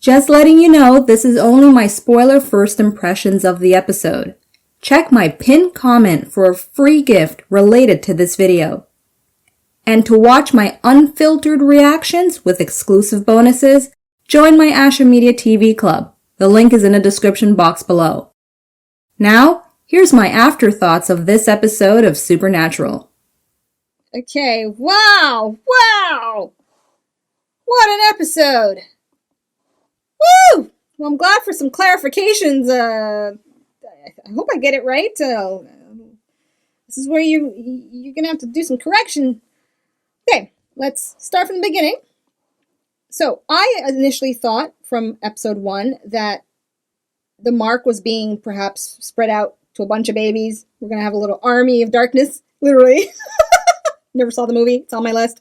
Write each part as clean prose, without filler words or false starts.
Just letting you know, this is only my spoiler first impressions of the episode. Check my pinned comment for a free gift related to this video. And to watch my unfiltered reactions with exclusive bonuses, join my Asha Media TV Club. The link is in the description box below. Now, here's my afterthoughts of this episode of Supernatural. Okay, wow! What an episode! Woo! Well, I'm glad for some clarifications. I hope I get it right. This is where you're gonna have to do some correction. Okay, let's start from the beginning. So, I initially thought from episode 1 that the mark was being perhaps spread out to a bunch of babies. We're gonna have a little army of darkness, literally. Never saw the movie. It's on my list.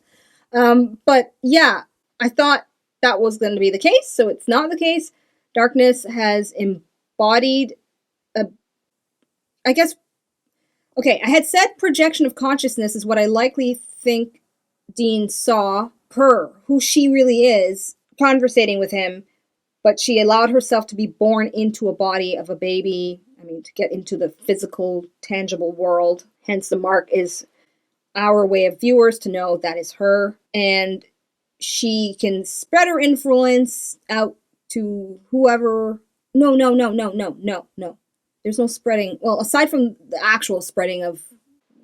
But yeah, I thought that was going to be the case. So it's not the case. Darkness has embodied I had said projection of consciousness is what I likely think Dean saw her, who she really is, conversating with him, but she allowed herself to be born into a body of a baby. I mean, to get into the physical, tangible world. Hence the mark is our way of viewers to know that is her, and she can spread her influence out to whoever. No. There's no spreading. Well, aside from the actual spreading of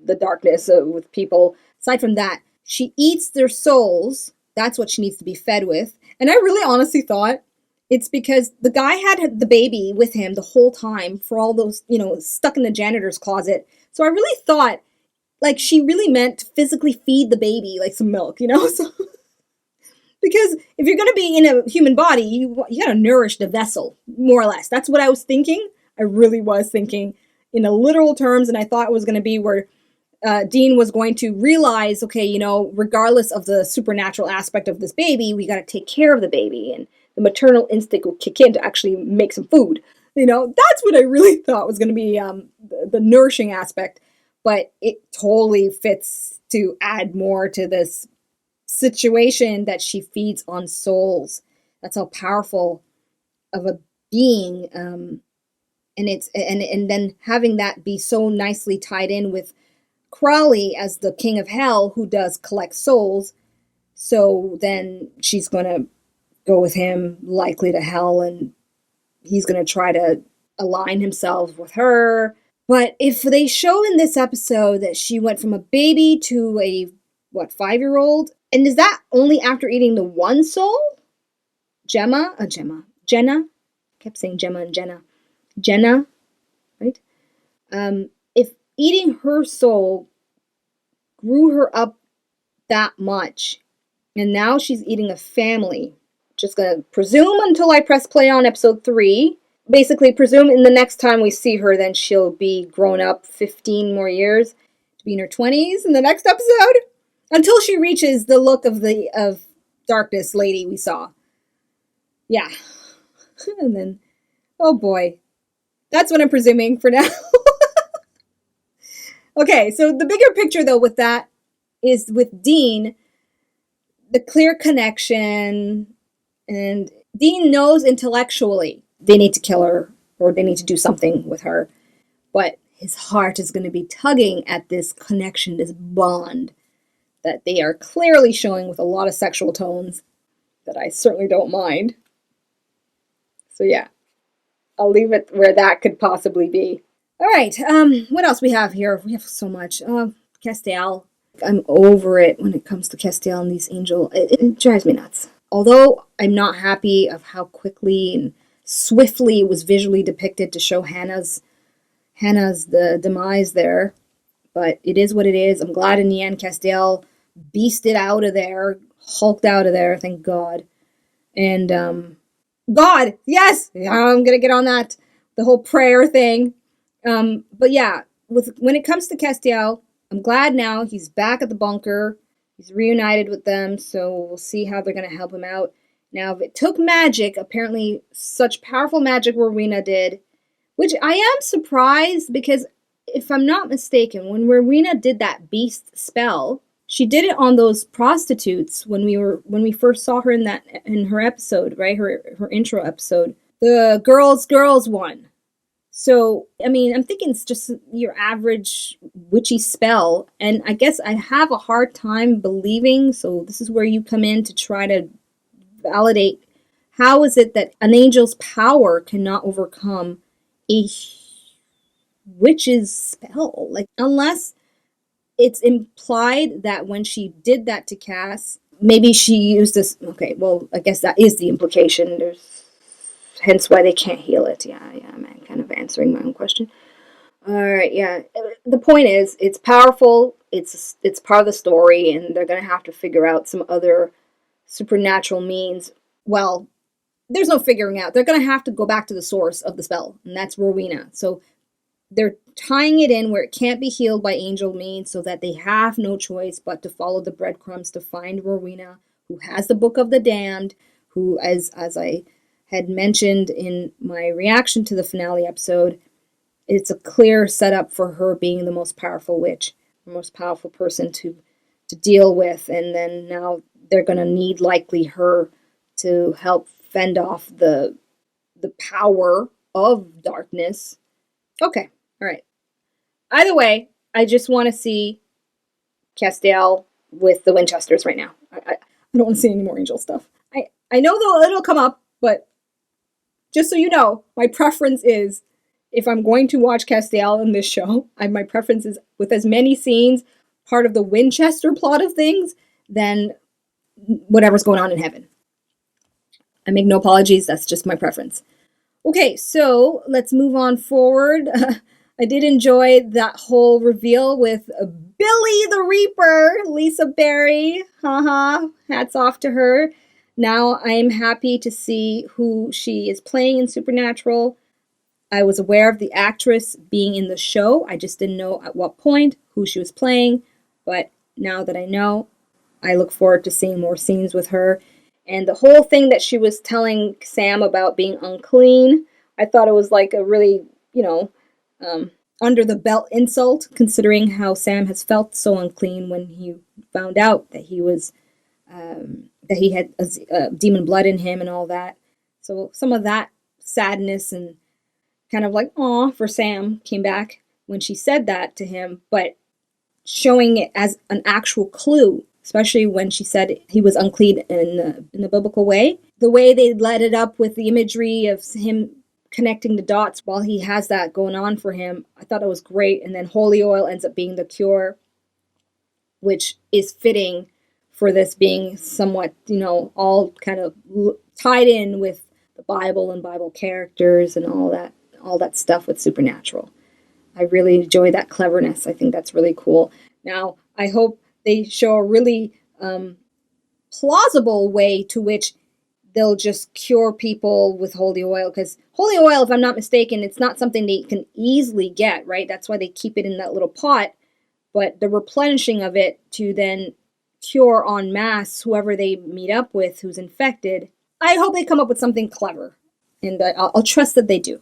the darkness with people, aside from that, she eats their souls. That's what she needs to be fed with. And I really honestly thought it's because the guy had the baby with him the whole time for all those, stuck in the janitor's closet. So I really thought, like, she really meant to physically feed the baby, like, some milk, So, because if you're going to be in a human body, you got to nourish the vessel, more or less. That's what I was thinking. I really was thinking in a literal terms, and I thought it was going to be where Dean was going to realize, okay, regardless of the supernatural aspect of this baby, we got to take care of the baby, and the maternal instinct will kick in to actually make some food. That's what I really thought was going to be the nourishing aspect. But it totally fits to add more to this situation that she feeds on souls. That's how powerful of a being. And it's and then having that be so nicely tied in with Crowley as the king of hell who does collect souls. So then she's going to go with him likely to hell, and he's going to try to align himself with her. But if they show in this episode that she went from a baby to a, 5-year-old? And is that only after eating the one soul? Jenna? I kept saying Gemma and Jenna. Jenna, right? If eating her soul grew her up that much, and now she's eating a family, just going to presume until I press play on episode 3, basically presume in the next time we see her, then she'll be grown up 15 more years to be in her 20s in the next episode, until she reaches the look of darkness lady we saw. Yeah. And then, oh boy. That's what I'm presuming for now. Okay, so the bigger picture, though, with that is with Dean, the clear connection, and Dean knows intellectually they need to kill her or they need to do something with her, but his heart is going to be tugging at this connection, this bond that they are clearly showing with a lot of sexual tones that I certainly don't mind. So yeah. I'll leave it where that could possibly be. All right, what else we have here? We have so much. Castiel. I'm over it when it comes to Castiel and these angels. It drives me nuts. Although I'm not happy of how quickly and swiftly it was visually depicted to show Hannah's the demise there. But it is what it is. I'm glad in the end Castiel beasted out of there, hulked out of there, thank God. And, God, yes, I'm gonna get on that, the whole prayer thing. But yeah, when it comes to Castiel, I'm glad now he's back at the bunker. He's reunited with them, so we'll see how they're gonna help him out. Now, if it took magic, apparently such powerful magic Rowena did, which I am surprised because if I'm not mistaken, when Rowena did that beast spell, She did it on those prostitutes when we first saw her in her episode, right? Her intro episode. The girls one. So, I mean, I'm thinking it's just your average witchy spell. And I guess I have a hard time believing, so this is where you come in to try to validate. How is it that an angel's power cannot overcome a witch's spell? Like, unless it's implied that when she did that to Cass, maybe she used this. Okay, well, I guess that is the implication. There's hence why they can't heal it. Yeah, I'm kind of answering my own question. All right, yeah. The point is, it's powerful. It's part of the story, and they're gonna have to figure out some other supernatural means. Well, there's no figuring out. They're gonna have to go back to the source of the spell, and that's Rowena. So they're tying it in where it can't be healed by angel means, so that they have no choice but to follow the breadcrumbs to find Rowena, who has the Book of the Damned, who, as I had mentioned in my reaction to the finale episode, it's a clear setup for her being the most powerful witch, the most powerful person to deal with, and then now they're going to need likely her to help fend off the power of darkness. Okay, all right. Either way, I just want to see Castiel with the Winchesters right now. I don't want to see any more angel stuff. I know it'll come up, but just so you know, my preference is, if I'm going to watch Castiel in this show, my preference is with as many scenes part of the Winchester plot of things than whatever's going on in heaven. I make no apologies, that's just my preference. Okay, so let's move on forward. I did enjoy that whole reveal with Billy the Reaper, Lisa Barry. Haha, hats off to her. Now I'm happy to see who she is playing in Supernatural. I was aware of the actress being in the show. I just didn't know at what point, who she was playing. But now that I know, I look forward to seeing more scenes with her. And the whole thing that she was telling Sam about being unclean, I thought it was like a really, under the belt insult, considering how Sam has felt so unclean when he found out that he was, that he had demon blood in him and all that. So some of that sadness and kind of like, aw, for Sam came back when she said that to him, but showing it as an actual clue, especially when she said he was unclean in the biblical way. The way they led it up with the imagery of him connecting the dots while he has that going on for him, I thought it was great. And then holy oil ends up being the cure, which is fitting for this being somewhat, all kind of tied in with the Bible and Bible characters and all that stuff with Supernatural. I really enjoy that cleverness. I think that's really cool. Now, I hope they show a really plausible way to which they'll just cure people with holy oil. Because holy oil, if I'm not mistaken, it's not something they can easily get, right? That's why they keep it in that little pot. But the replenishing of it to then cure en masse whoever they meet up with who's infected, I hope they come up with something clever. And I'll trust that they do.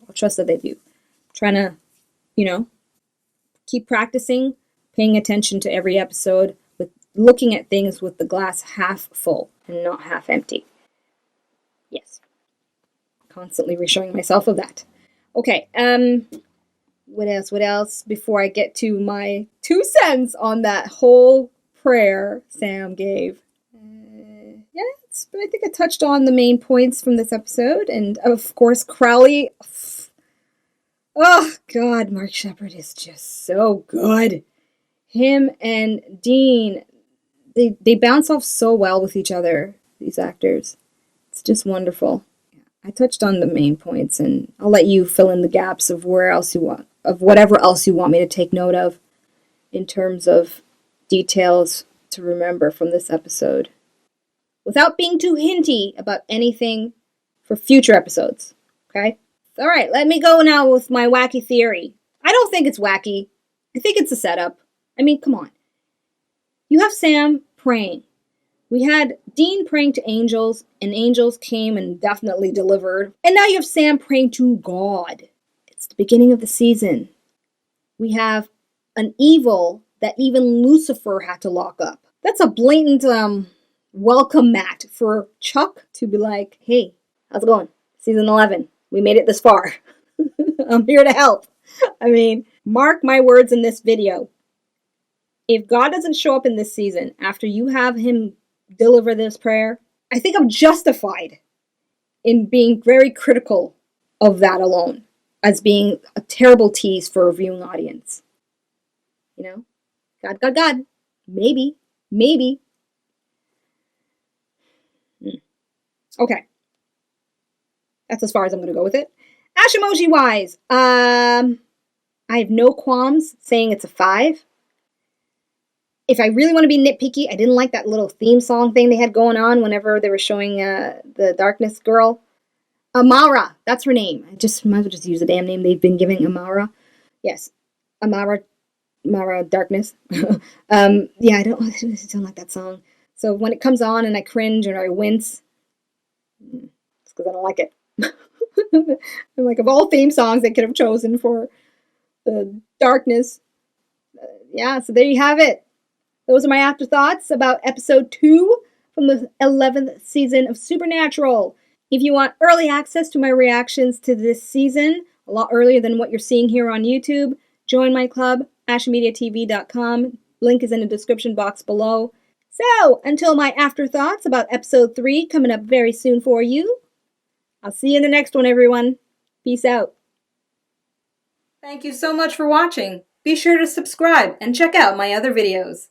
Trying to, keep practicing, paying attention to every episode, with looking at things with the glass half full and not half empty. Yes. Constantly reassuring myself of that. Okay, what else? Before I get to my 2 cents on that whole prayer Sam gave. I think I touched on the main points from this episode. And, of course, Crowley. Oh, God, Mark Sheppard is just so good. Him and Dean, they bounce off so well with each other, these actors. It's just wonderful. I touched on the main points, and I'll let you fill in the gaps of whatever else you want me to take note of in terms of details to remember from this episode, without being too hinty about anything for future episodes. Okay? All right, let me go now with my wacky theory. I don't think it's wacky. I think it's a setup. I mean, come on. You have Sam praying. We had Dean praying to angels, and angels came and definitely delivered. And now you have Sam praying to God. It's the beginning of the season. We have an evil that even Lucifer had to lock up. That's a blatant welcome mat for Chuck to be like, hey, how's it going? Season 11. We made it this far. I'm here to help. I mean, mark my words in this video. If God doesn't show up in this season after you have him deliver this prayer, I think I'm justified in being very critical of that alone as being a terrible tease for a viewing audience. You know? God. Maybe. Okay. That's as far as I'm going to go with it. Ashamoji wise, I have no qualms saying it's a 5. If I really want to be nitpicky, I didn't like that little theme song thing they had going on whenever they were showing the darkness girl. Amara, that's her name. I just might as well just use the damn name they've been giving Amara. Yes, Amara Darkness. Yeah, I don't like that song. So when it comes on and I cringe or I wince, it's because I don't like it. I'm like, of all theme songs they could have chosen for the darkness. Yeah, so there you have it. Those are my afterthoughts about episode 2 from the 11th season of Supernatural. If you want early access to my reactions to this season, a lot earlier than what you're seeing here on YouTube, join my club, ashamediatv.com. Link is in the description box below. So, until my afterthoughts about episode 3 coming up very soon for you, I'll see you in the next one, everyone. Peace out. Thank you so much for watching. Be sure to subscribe and check out my other videos.